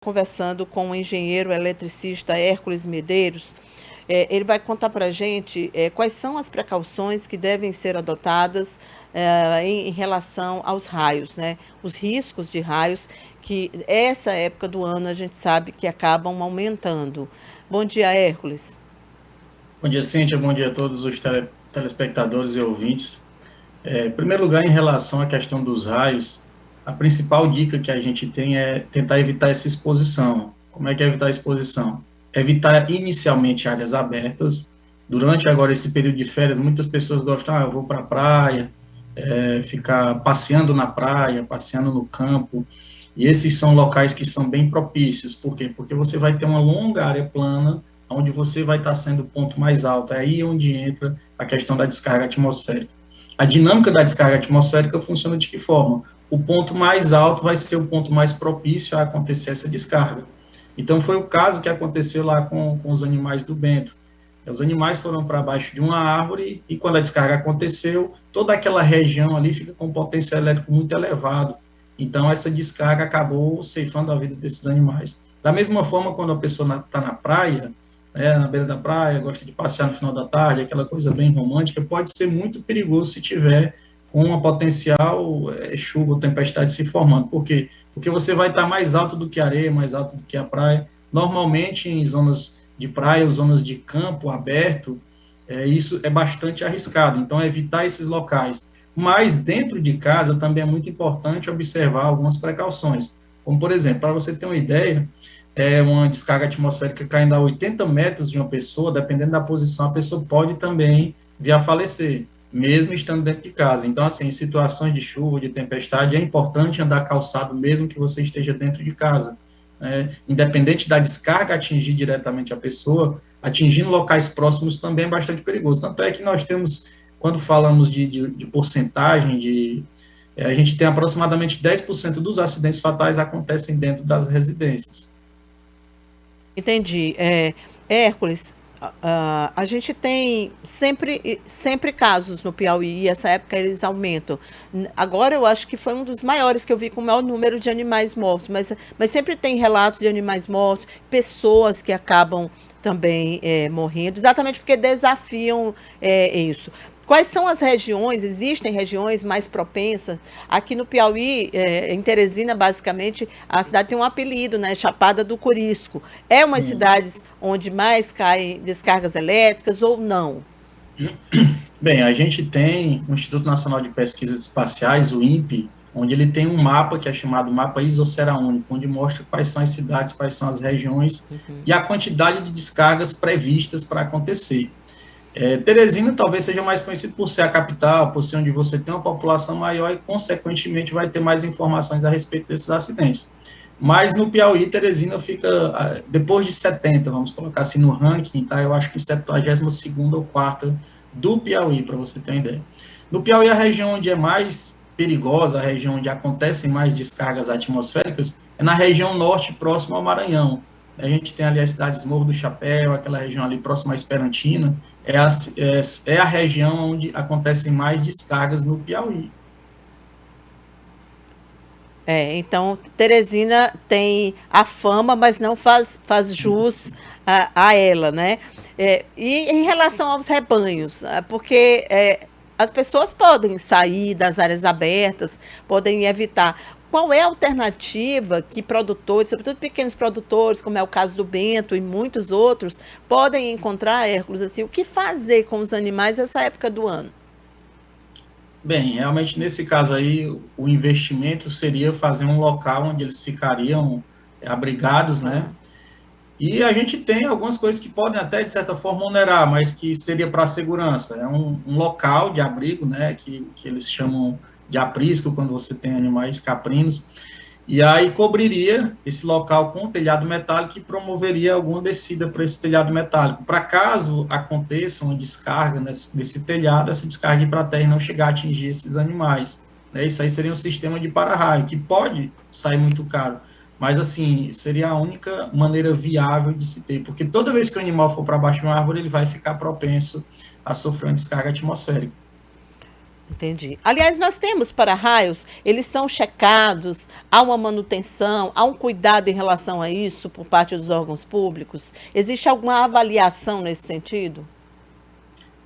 conversando com o engenheiro eletricista Hércules Medeiros. Ele vai contar para a gente quais são as precauções que devem ser adotadas em relação aos raios, né? Os riscos de raios, que essa época do ano a gente sabe que acabam aumentando. Bom dia, Hércules. Bom dia, Cíntia. Bom dia a todos os telespectadores e ouvintes. Em primeiro lugar, em relação à questão dos raios, a principal dica que a gente tem é tentar evitar essa exposição. Como é que é evitar a exposição? Evitar inicialmente áreas abertas. Durante agora esse período de férias, muitas pessoas gostam, eu vou para a praia, ficar passeando na praia, passeando no campo. E esses são locais que são bem propícios. Por quê? Porque você vai ter uma longa área plana, onde você vai estar sendo o ponto mais alto. É aí onde entra a questão da descarga atmosférica. A dinâmica da descarga atmosférica funciona de que forma? O ponto mais alto vai ser o ponto mais propício a acontecer essa descarga. Então, foi o caso que aconteceu lá com os animais do Bento. Os animais foram para baixo de uma árvore e, quando a descarga aconteceu, toda aquela região ali fica com um potencial elétrico muito elevado. Então, essa descarga acabou ceifando a vida desses animais. Da mesma forma, quando a pessoa está na praia, na beira da praia, gosta de passear no final da tarde, aquela coisa bem romântica, pode ser muito perigoso se tiver com uma potencial chuva ou tempestade se formando. Por quê? Porque você vai estar mais alto do que a areia, mais alto do que a praia. Normalmente, em zonas de praia ou zonas de campo aberto, isso é bastante arriscado. Então, evitar esses locais. Mas, dentro de casa, também é muito importante observar algumas precauções. Como, por exemplo, para você ter uma ideia, uma descarga atmosférica caindo a 80 metros de uma pessoa, dependendo da posição, a pessoa pode também vir a falecer, mesmo estando dentro de casa. Então, assim, em situações de chuva, de tempestade, é importante andar calçado, mesmo que você esteja dentro de casa. Independente da descarga atingir diretamente a pessoa, atingindo locais próximos também é bastante perigoso. Tanto é que nós temos, quando falamos de porcentagem, a gente tem aproximadamente 10% dos acidentes fatais acontecem dentro das residências. Entendi. Hércules, a gente tem sempre casos no Piauí, e essa época eles aumentam. Agora eu acho que foi um dos maiores que eu vi com o maior número de animais mortos, mas sempre tem relatos de animais mortos, pessoas que acabam também morrendo, exatamente porque desafiam isso. Quais são as regiões? Existem regiões mais propensas? Aqui no Piauí, em Teresina, basicamente, a cidade tem um apelido, né? Chapada do Corisco. É uma Sim. cidade onde mais caem descargas elétricas ou não? Bem, a gente tem o Instituto Nacional de Pesquisas Espaciais, o INPE, onde ele tem um mapa que é chamado Mapa Isosfera Único, onde mostra quais são as cidades, quais são as regiões e a quantidade de descargas previstas para acontecer. Teresina talvez seja mais conhecido por ser a capital, por ser onde você tem uma população maior e, consequentemente, vai ter mais informações a respeito desses acidentes. Mas no Piauí, Teresina fica depois de 70, vamos colocar assim no ranking, tá? Eu acho que 72ª ou 4ª do Piauí, para você ter uma ideia. No Piauí, a região onde é mais perigosa, a região onde acontecem mais descargas atmosféricas, é na região norte, próximo ao Maranhão. A gente tem ali as cidades Morro do Chapéu, aquela região ali próxima à Esperantina, é a região onde acontecem mais descargas no Piauí. Então, Teresina tem a fama, mas não faz jus a ela, né? E em relação aos rebanhos, porque as pessoas podem sair das áreas abertas, podem evitar. Qual é a alternativa que produtores, sobretudo pequenos produtores, como é o caso do Bento e muitos outros, podem encontrar, Hércules, assim, o que fazer com os animais nessa época do ano? Bem, realmente nesse caso aí, o investimento seria fazer um local onde eles ficariam abrigados, né? Uhum. E a gente tem algumas coisas que podem até, de certa forma, onerar, mas que seria para a segurança. É um local de abrigo, né, que eles chamam de aprisco, quando você tem animais caprinos, e aí cobriria esse local com um telhado metálico e promoveria alguma descida para esse telhado metálico. Para caso aconteça uma descarga nesse telhado, essa descarga ir para a terra e não chegar a atingir esses animais. Né? Isso aí seria um sistema de para-raio, que pode sair muito caro, mas assim, seria a única maneira viável de se ter, porque toda vez que o animal for para baixo de uma árvore, ele vai ficar propenso a sofrer uma descarga atmosférica. Entendi. Aliás, nós temos para-raios, eles são checados, há uma manutenção, há um cuidado em relação a isso por parte dos órgãos públicos? Existe alguma avaliação nesse sentido?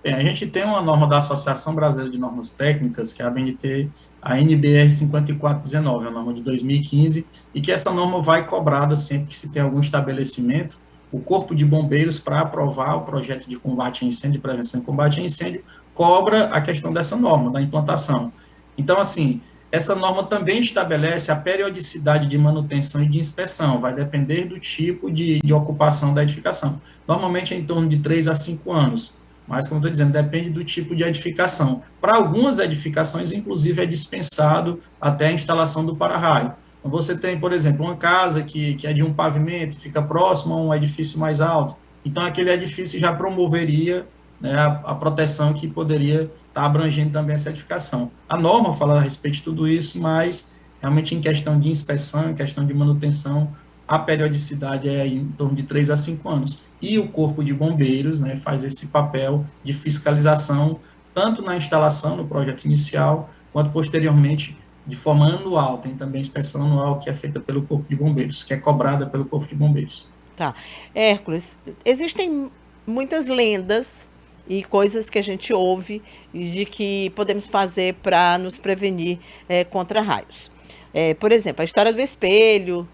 Bem, a gente tem uma norma da Associação Brasileira de Normas Técnicas, que é a BNT, a NBR 5419, a norma de 2015, e que essa norma vai cobrada sempre que se tem algum estabelecimento, o Corpo de Bombeiros, para aprovar o projeto de combate a incêndio, prevenção e combate a incêndio, cobra a questão dessa norma, da implantação. Então, assim, essa norma também estabelece a periodicidade de manutenção e de inspeção, vai depender do tipo de ocupação da edificação. Normalmente é em torno de 3 a 5 anos. Mas, como estou dizendo, depende do tipo de edificação. Para algumas edificações, inclusive, é dispensado até a instalação do para-raio. Então, você tem, por exemplo, uma casa que é de um pavimento, fica próximo a um edifício mais alto. Então, aquele edifício já promoveria, né, a proteção que poderia estar abrangendo também essa edificação. A norma fala a respeito de tudo isso, mas realmente em questão de inspeção, em questão de manutenção, a periodicidade é em torno de 3 a 5 anos. E o Corpo de Bombeiros, né, faz esse papel de fiscalização, tanto na instalação, no projeto inicial, quanto posteriormente, de forma anual. Tem também inspeção anual que é feita pelo Corpo de Bombeiros, que é cobrada pelo Corpo de Bombeiros. Tá. Hércules, existem muitas lendas e coisas que a gente ouve de que podemos fazer para nos prevenir contra raios. Por exemplo, a história do espelho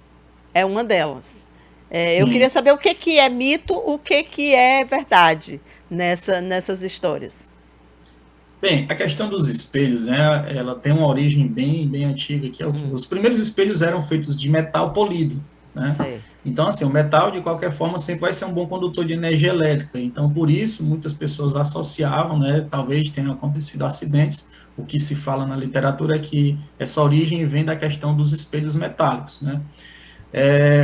é uma delas. Eu queria Sim. saber o que, que é mito, o que é verdade nessas histórias. Bem, a questão dos espelhos, né, ela tem uma origem bem antiga, que é o que os primeiros espelhos eram feitos de metal polido, né? Certo. Então, assim, o metal, de qualquer forma, sempre vai ser um bom condutor de energia elétrica. Então, por isso, muitas pessoas associavam, né, talvez tenham acontecido acidentes. O que se fala na literatura é que essa origem vem da questão dos espelhos metálicos, né?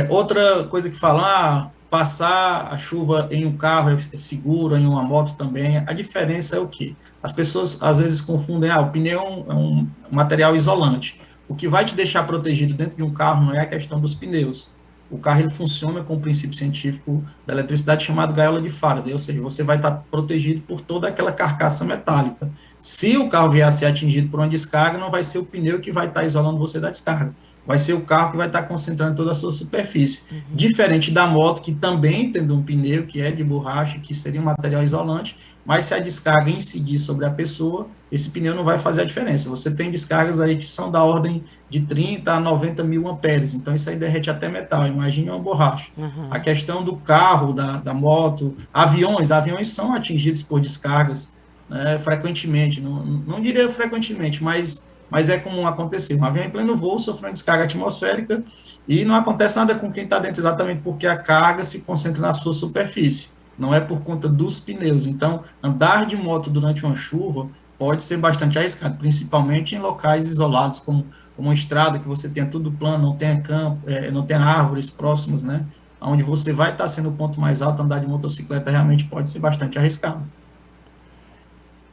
Outra coisa que falam, passar a chuva em um carro é seguro, em uma moto também. A diferença é o quê? As pessoas às vezes confundem, o pneu é um material isolante. O que vai te deixar protegido dentro de um carro não é a questão dos pneus. O carro ele funciona com o princípio científico da eletricidade chamado gaiola de Faraday, ou seja, você vai estar protegido por toda aquela carcaça metálica. Se o carro vier a ser atingido por uma descarga, não vai ser o pneu que vai estar isolando você da descarga, vai ser o carro que vai estar concentrando toda a sua superfície. Diferente da moto, que também tem um pneu que é de borracha, que seria um material isolante, mas se a descarga incidir sobre a pessoa, esse pneu não vai fazer a diferença. Você tem descargas aí que são da ordem de 30 a 90 mil amperes, então isso aí derrete até metal, imagine uma borracha. A Uhum. questão do carro, da moto, aviões são atingidos por descargas, né, frequentemente, não diria frequentemente, mas é comum acontecer. Um avião em pleno voo sofreu uma descarga atmosférica e não acontece nada com quem está dentro, exatamente porque a carga se concentra na sua superfície, não é por conta dos pneus. Então, andar de moto durante uma chuva pode ser bastante arriscado, principalmente em locais isolados, como uma estrada que você tenha tudo plano, não tenha campo, não tenha árvores próximas, né? Onde você vai estar sendo o ponto mais alto, andar de motocicleta realmente pode ser bastante arriscado.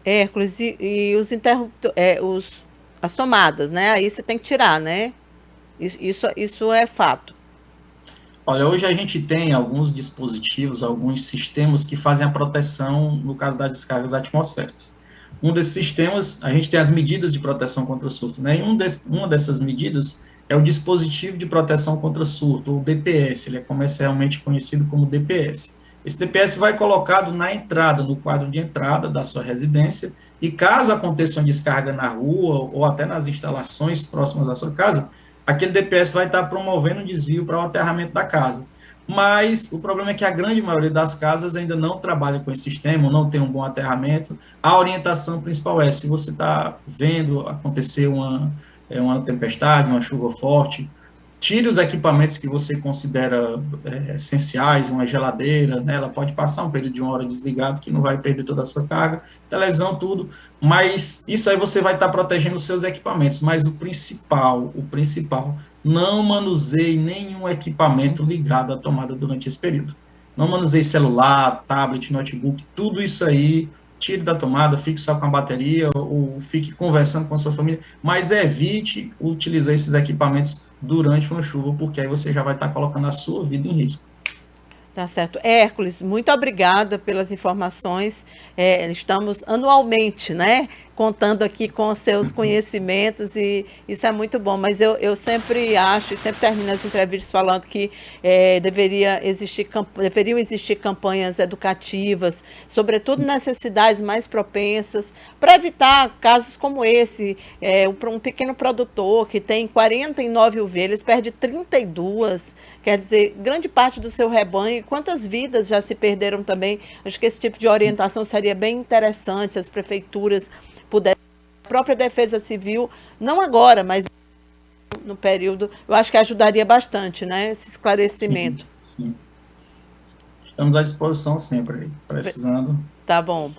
Hércules, e os interruptores, as tomadas, né? Aí você tem que tirar, né? Isso é fato. Olha, hoje a gente tem alguns dispositivos, alguns sistemas que fazem a proteção no caso das descargas atmosféricas. Um desses sistemas, a gente tem as medidas de proteção contra surto, né? E uma dessas medidas é o dispositivo de proteção contra surto, o DPS, ele é comercialmente conhecido como DPS. Esse DPS vai colocado na entrada, no quadro de entrada da sua residência, e caso aconteça uma descarga na rua ou até nas instalações próximas da sua casa, aquele DPS vai estar promovendo um desvio para o aterramento da casa. Mas o problema é que a grande maioria das casas ainda não trabalha com esse sistema, não tem um bom aterramento. A orientação principal é, se você está vendo acontecer uma tempestade, uma chuva forte, tire os equipamentos que você considera essenciais, uma geladeira, né, ela pode passar um período de 1 hora desligado, que não vai perder toda a sua carga, televisão, tudo, mas isso aí você vai estar protegendo os seus equipamentos, mas o principal, não manuseie nenhum equipamento ligado à tomada durante esse período. Não manuseie celular, tablet, notebook, tudo isso aí, tire da tomada, fique só com a bateria, ou fique conversando com a sua família, mas evite utilizar esses equipamentos durante uma chuva, porque aí você já vai estar colocando a sua vida em risco. Tá certo. Hércules, muito obrigada pelas informações. Estamos anualmente, né, contando aqui com os seus conhecimentos e isso é muito bom. Mas eu sempre acho, e sempre termino as entrevistas falando que deveriam existir campanhas educativas, sobretudo nessas cidades mais propensas, para evitar casos como esse. Um pequeno produtor que tem 49 ovelhas, perde 32, quer dizer, grande parte do seu rebanho. Quantas vidas já se perderam também? Acho que esse tipo de orientação seria bem interessante se as prefeituras pudessem, a própria Defesa Civil, não agora, mas no período, eu acho que ajudaria bastante, né, esse Sim, esclarecimento. sim. Estamos à disposição sempre, precisando. Tá bom.